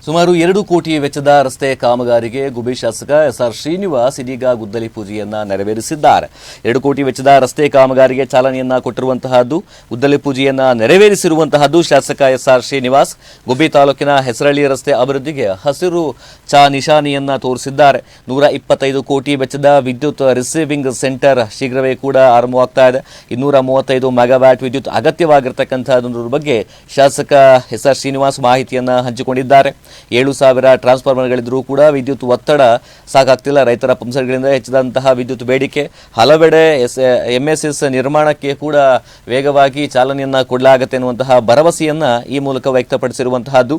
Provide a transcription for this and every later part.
ಸುಮಾರು 2 ಕೋಟಿ ವೆಚ್ಚದ ರಸ್ತೆ ಕಾಮಗಾರಿಗೆ ಗುಬ್ಬಿ ಶಾಸಕ ಎಸ್ಆರ್ ಶ್ರೀನಿವಾಸ್ ಇದೀಗ ಗುದ್ದಲಿ ಪೂಜೆಯನ್ನ ನೆರವೇರಿಸಿದ್ದಾರೆ. 2 ಕೋಟಿ ವೆಚ್ಚದ ರಸ್ತೆ ಕಾಮಗಾರಿಗೆ ಚಾಲನೆಯನ್ನ ಕೊಟ್ಟಿರುವಂತಹದ್ದು, ಗುದ್ದಲಿ ಪೂಜೆಯನ್ನ ನೆರವೇರಿಸಿರುವಂತಹದ್ದು ಶಾಸಕ ಎಸ್ಆರ್ ಶ್ರೀನಿವಾಸ್. ಗುಬ್ಬಿ ತಾಲೂಕಿನ ಹೆಸರಳ್ಳಿ ರಸ್ತೆ ಅಭಿವೃದ್ಧಿಗೆ ಹಸಿರು ನಿಶಾನೆಯನ್ನ ತೋರಿಸಿದ್ದಾರೆ. 125 ಕೋಟಿ ವೆಚ್ಚದ ವಿದ್ಯುತ್ ರಿಸೀವಿಂಗ್ ಸೆಂಟರ್ ಶೀಘ್ರವೇ ಕೂಡ ಆರಂಭವಾಗ್ತಾ ಇದೆ. 235 ಮೆಗಾವ್ಯಾಟ್ ವಿದ್ಯುತ್ ಅಗತ್ಯವಾಗಿರತಕ್ಕಂತಹದ್ರ ಬಗ್ಗೆ ಶಾಸಕ ಎಸ್ಆರ್ ಶ್ರೀನಿವಾಸ್ ಮಾಹಿತಿಯನ್ನ ಹಂಚಿಕೊಂಡಿದ್ದಾರೆ. 7,000 ಟ್ರಾನ್ಸ್ಫಾರ್ಮರ್ಗಳಿದ್ರೂ ಕೂಡ ವಿದ್ಯುತ್ ಒತ್ತಡ ಸಾಕಾಗ್ತಿಲ್ಲ. ರೈತರ ಪಂಪ್ಸೆಟ್ಗಳಿಂದ ಹೆಚ್ಚಿದಂತಹ ವಿದ್ಯುತ್ ಬೇಡಿಕೆ, ಹಲವೆಡೆ ಎಂಎಸ್ಎಸ್ ನಿರ್ಮಾಣಕ್ಕೆ ಕೂಡ ವೇಗವಾಗಿ ಚಾಲನೆಯನ್ನ ಕೊಡಲಾಗುತ್ತೆ ಎನ್ನುವಂತಹ ಭರವಸೆಯನ್ನ ಈ ಮೂಲಕ ವ್ಯಕ್ತಪಡಿಸಿರುವಂತಹದ್ದು.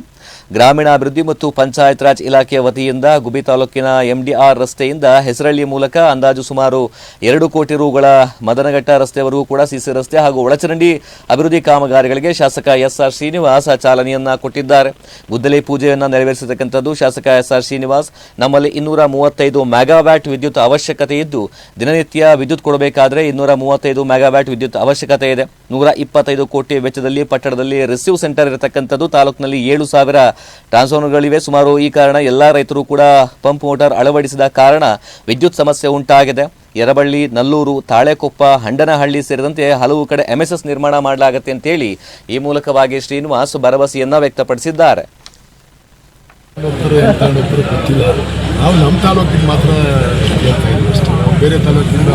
ಗ್ರಾಮೀಣಾಭಿವೃದ್ಧಿ ಮತ್ತು ಪಂಚಾಯತ್ ರಾಜ್ ಇಲಾಖೆಯ ವತಿಯಿಂದ ಗುಬ್ಬಿ ತಾಲೂಕಿನ ಎಂಡಿಆರ್ ರಸ್ತೆಯಿಂದ ಹೆಸರಳ್ಳಿ ಮೂಲಕ ಅಂದಾಜು ಸುಮಾರು 2 ಕೋಟಿ ರುಗಳ ಮದನಘಟ್ಟ ರಸ್ತೆವರೆಗೂ ಕೂಡ ಸಿಸಿ ರಸ್ತೆ ಹಾಗೂ ಒಳಚರಂಡಿ ಅಭಿವೃದ್ಧಿ ಕಾಮಗಾರಿಗಳಿಗೆ ಶಾಸಕ ಎಸ್ಆರ್ ಶ್ರೀನಿವಾಸ್ ಚಾಲನೆಯನ್ನ ಕೊಟ್ಟಿದ್ದಾರೆ. ಗುದ್ದಲಿ ಪೂಜೆಯನ್ನ ನೆರವೇರಿಸತಕ್ಕಂಥದ್ದು ಶಾಸಕ ಎಸ್ಆರ್ ಶ್ರೀನಿವಾಸ್. ನಮ್ಮಲ್ಲಿ 235 ಮೆಗಾವ್ಯಾಟ್ ವಿದ್ಯುತ್ ಅವಶ್ಯಕತೆ ಇದ್ದು, ದಿನನಿತ್ಯ ವಿದ್ಯುತ್ ಕೊಡಬೇಕಾದ್ರೆ 235 ಮೆಗಾವ್ಯಾಟ್ ವಿದ್ಯುತ್ ಅವಶ್ಯಕತೆ ಇದೆ. 125 ಕೋಟಿ ವೆಚ್ಚದಲ್ಲಿ ಪಟ್ಟಣದಲ್ಲಿ ರಿಸೀವ್ ಸೆಂಟರ್ ಇರತಕ್ಕಂಥದ್ದು. ತಾಲೂಕಿನಲ್ಲಿ 7,000 ಟ್ರಾನ್ಸ್ಫಾರ್ಮರ್ಗಳಿವೆ. ಸುಮಾರು ಈ ಕಾರಣ ಎಲ್ಲಾ ರೈತರು ಕೂಡ ಪಂಪ್ ಮೋಟಾರ್ ಅಳವಡಿಸಿದ ಕಾರಣ ವಿದ್ಯುತ್ ಸಮಸ್ಯೆ ಉಂಟಾಗಿದೆ. ಯರಬಳ್ಳಿ, ನಲ್ಲೂರು, ತಾಳೆಕೊಪ್ಪ, ಹಂಡನಹಳ್ಳಿ ಸೇರಿದಂತೆ ಹಲವು ಕಡೆ ಎಂಎಸ್ಎಸ್ ನಿರ್ಮಾಣ ಮಾಡಲಾಗುತ್ತೆ ಅಂತೇಳಿ ಈ ಮೂಲಕವಾಗಿ ಶ್ರೀನಿವಾಸ್ ಭರವಸೆಯನ್ನ ವ್ಯಕ್ತಪಡಿಸಿದ್ದಾರೆ. ನಾವು ನಮ್ಮ ತಾಲೂಕಿಗೆ ಮಾತ್ರ ಬೇರೆ ತಾಲೂಕಿಂದ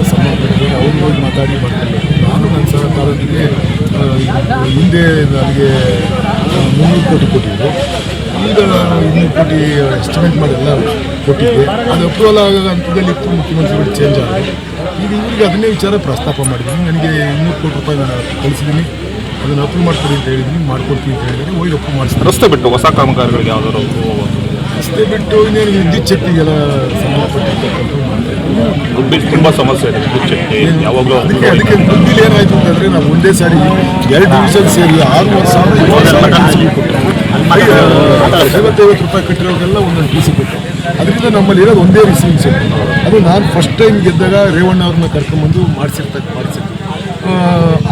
ಸಂಬಂಧಪಟ್ಟಿದ್ದಾರೆ, ಅವ್ರಿಗೆ ಹೋಗಿ ಮಾತಾಡಿ ಮಾಡ್ತಾರೆ. ನಾನು ನನ್ನ ತಾಲೂಕಿಗೆ ಹಿಂದೆ ನನಗೆ 300 ಕೋಟಿ ಕೊಟ್ಟಿದ್ದು, ಈಗ 200 ಕೋಟಿ ಎಸ್ಟಿಮೇಟ್ ಮಾಡಿಲ್ಲ ಕೊಟ್ಟಿದ್ದೆ. ಅದು ಅಪ್ರೂವಲ್ ಆಗೋ ಹಂತದಲ್ಲಿ ಮುಖ್ಯಮಂತ್ರಿಗಳು ಚೇಂಜ್ ಆಗಿದೆ. ಈಗ ಇವರಿಗೆ ಅದನ್ನೇ ವಿಚಾರ ಪ್ರಸ್ತಾಪ ಮಾಡಿದ್ದೀನಿ. ನನಗೆ 200 ಕೋಟಿ ರೂಪಾಯಿ ನಾನು ಕಳಿಸಿದ್ದೀನಿ, ಅದನ್ನು ಅಪ್ರೂವ್ ಮಾಡ್ಕೊಡಿ ಅಂತ ಹೇಳಿದ್ದೀನಿ, ಮಾಡ್ಕೊಡ್ತೀನಿ ಅಂತ ಹೇಳಿದರೆ ಹೋಗಿ ಅಪ್ರೂವ್ ಮಾಡಿಸ್ತೀನಿ. ರಸ್ತೆ ಬಿಟ್ಟು ಹೊಸ ಕಾಮಗಾರಿಗಳಿಗೆ ಯಾವ್ದಾದ್ರು ರಸ್ತೆ ಬಿಟ್ಟು ಇನ್ನೇನು ವಿದ್ಯುತ್ ಶಕ್ತಿಗೆಲ್ಲ ಸಂಬಂಧಪಟ್ಟಿರ್ತಕ್ಕಂಥ ಗುಬ್ಬಿ ತುಂಬ ಸಮಸ್ಯೆ ಇದೆ. ವಿದ್ಯುತ್ ಶಕ್ತಿ ಯಾವಾಗಲೂ ಅದಕ್ಕೆ ಗುಬ್ಬಿಲಿ ಏನಾಯಿತು ಅಂತಂದರೆ ನಾವು ಒಂದೇ ಸಾರಿ 2 ಡಿವಿಷನ್ ಸೇರಿ 6,50,000 ಕೊಟ್ಟರು. 50 ರೂಪಾಯಿ ಕಟ್ಟಿರೋದೆಲ್ಲ ಒಂದೊಂದು ಟಿ ಸಿ ಕೊಟ್ಟರು. ಅದರಿಂದ ನಮ್ಮಲ್ಲಿ ಇರೋದು ಒಂದೇ ರಿಸೀವಿಂಗ್ ಸೆಂಟರ್. ಅದು ನಾನು ಫಸ್ಟ್ ಟೈಮ್ ಗೆದ್ದಾಗ ರೇವಣ್ಣ ಅವ್ರನ್ನ ಕರ್ಕೊಂಬಂದು ಮಾಡಿಸಿದ್ದು.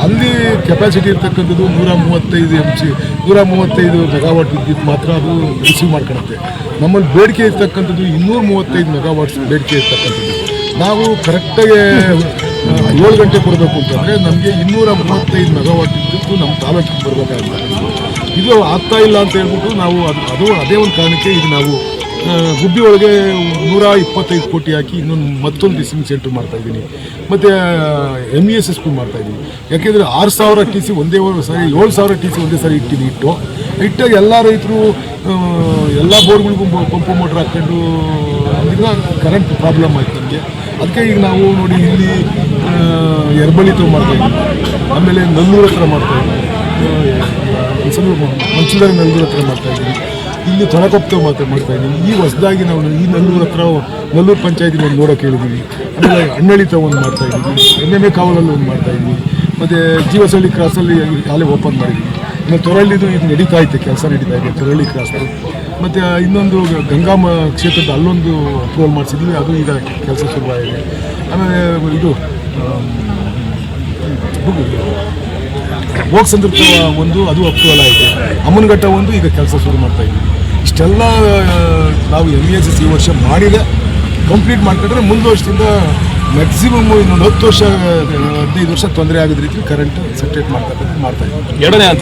ಅಲ್ಲಿ ಕೆಪಾಸಿಟಿ ಇರ್ತಕ್ಕಂಥದ್ದು 135 ಮೆಗಾವಾಟ್ ವಿದ್ಯುತ್ ಮಾತ್ರ ಅದು ರಿಸೀವ್ ಮಾಡ್ಕೊಳುತ್ತೆ. ನಮ್ಮಲ್ಲಿ ಬೇಡಿಕೆ ಇರ್ತಕ್ಕಂಥದ್ದು 235 ಮೆಗಾವಾಟ್ಸ್ ಬೇಡಿಕೆ ಇರ್ತಕ್ಕಂಥದ್ದು. ನಾವು ಕರೆಕ್ಟಾಗಿ 7 ಗಂಟೆ ಕೊಡಬೇಕು ಅಂತಂದರೆ ನಮಗೆ 235 ಮೆಗಾವಾಟ್ ವಿದ್ಯುತ್ತು ನಮ್ಮ ತಾಲೂಕಿಗೆ ಬರಬೇಕಾಗುತ್ತೆ. ಇದು ಆಗ್ತಾ ಇಲ್ಲ ಅಂತ ಹೇಳ್ಬಿಟ್ಟು ನಾವು ಅದೇ ಒಂದು ಕಾರಣಕ್ಕೆ ಇದು ನಾವು ಗುಬ್ಬಿ ಒಳಗೆ 125 ಕೋಟಿ ಹಾಕಿ ಮತ್ತೊಂದು ರಿಸೀವಿಂಗ್ ಸೆಂಟರ್ ಮಾಡ್ತಾಯಿದ್ದೀನಿ. ಮತ್ತು MESS ಮಾಡ್ತಾಯಿದ್ದೀನಿ. ಯಾಕೆಂದರೆ 6,000 ಟಿ ಸಿ ಒಂದೇ ಸಾರಿ 7,000 ಟಿ ಸಿ ಒಂದೇ ಸಾರಿ ಇಟ್ಟಾಗ ಎಲ್ಲ ರೈತರು ಎಲ್ಲ ಬೋರ್ಗಳಿಗೂ ಪಂಪು ಮೋಟ್ರ್ ಹಾಕ್ಕೊಂಡು ಅದರಿಂದ ಕರೆಂಟ್ ಪ್ರಾಬ್ಲಮ್ ಆಯ್ತು ನಮಗೆ. ಅದಕ್ಕೆ ಈಗ ನಾವು ನೋಡಿ ಇಲ್ಲಿ ಯರಬಳ್ಳಿ ಮಾಡ್ತಾಯಿದ್ದೀವಿ, ಆಮೇಲೆ ನಲ್ಲೂರು ಹತ್ರ ಮಾಡ್ತಾಯಿದ್ದೀವಿ, ಮಂಚೂರಿ ನಲ್ಲೂರು ಹತ್ರ ಮಾಡ್ತಾಯಿದ್ದೀವಿ, ಇಲ್ಲಿ ತೊಣಕೊಪ್ತ ಮಾಡ್ತಾಯಿದ್ದೀವಿ. ಈ ಹೊಸದಾಗಿ ನಾವು ಈ ನಲ್ಲೂರು ಪಂಚಾಯತಿಗೆ ಒಂದು ನೋಡೋಕೆ ಹೇಳಿದ್ದೀವಿ. ಆಮೇಲೆ ಅಣ್ಣಳಿತ ಒಂದು ಮಾಡ್ತಾಯಿದ್ದೀವಿ, MMA ಕಾವಲಲ್ಲಿ ಒಂದು ಮಾಡ್ತಾಯಿದ್ದೀವಿ, ಮತ್ತು ಜೀವಸಳ್ಳಿ ಕ್ರಾಸಲ್ಲಿ ಅಲ್ಲೇ ಓಪನ್ ಮಾಡಿದ್ದೀವಿ. ಇನ್ನು ತೊರಳ್ಳಿದು ಇದು ನಡೀತಾ ಇದೆ, ಕೆಲಸ ನಡೀತಾ ಇದೆ ತೊರಳ್ಳಿ ಕ್ರಾಸ್ದು. ಮತ್ತು ಇನ್ನೊಂದು ಗಂಗಾಮ ಕ್ಷೇತ್ರದ ಅಲ್ಲೊಂದು ಅಪ್ರೂವಲ್ ಮಾಡಿಸಿದ್ವಿ, ಅದು ಈಗ ಕೆಲಸ ಶುರುವಾಗಿದೆ. ಆಮೇಲೆ ಇದು ಹೋಗ್ಸಂದ್ರ ಒಂದು ಅದು ಅಪ್ರೂವಲ್ ಆಗಿದೆ. ಅಮ್ಮನಘಟ್ಟ ಒಂದು ಈಗ ಕೆಲಸ ಶುರು ಮಾಡ್ತಾಯಿದ್ವಿ. ಇಷ್ಟೆಲ್ಲ ನಾವು MESS ಈ ವರ್ಷ ಮಾಡಿದೆ, ಕಂಪ್ಲೀಟ್ ಮಾಡ್ಕೊಂಡ್ರೆ ಮುಂದೆ ವರ್ಷದಿಂದ ಮ್ಯಾಕ್ಸಿಮಮ್ ಇನ್ನೊಂದು 10 ವರ್ಷ 15 ವರ್ಷ ತೊಂದರೆ ಆಗದ ರೀತಿ ಕರೆಂಟ್ ಸೆಟ್ರೇಟ್ ಮಾಡ್ತಾಯಿದ್ದೀವಿ. ಎರಡನೇ ಹಂತ